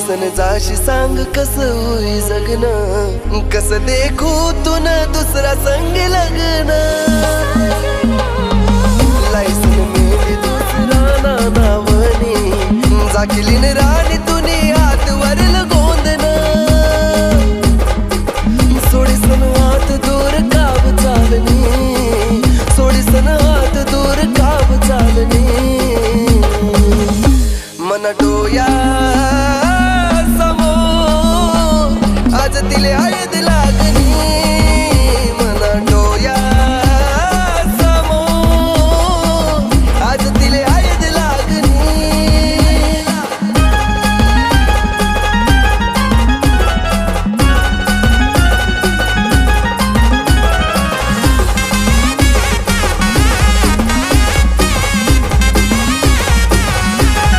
Licence जाशी सांग कस होई जगन, कस देखू तुन दुसरा संग लग्न. लायसन मेली दुसरा नावनी जाकिलीन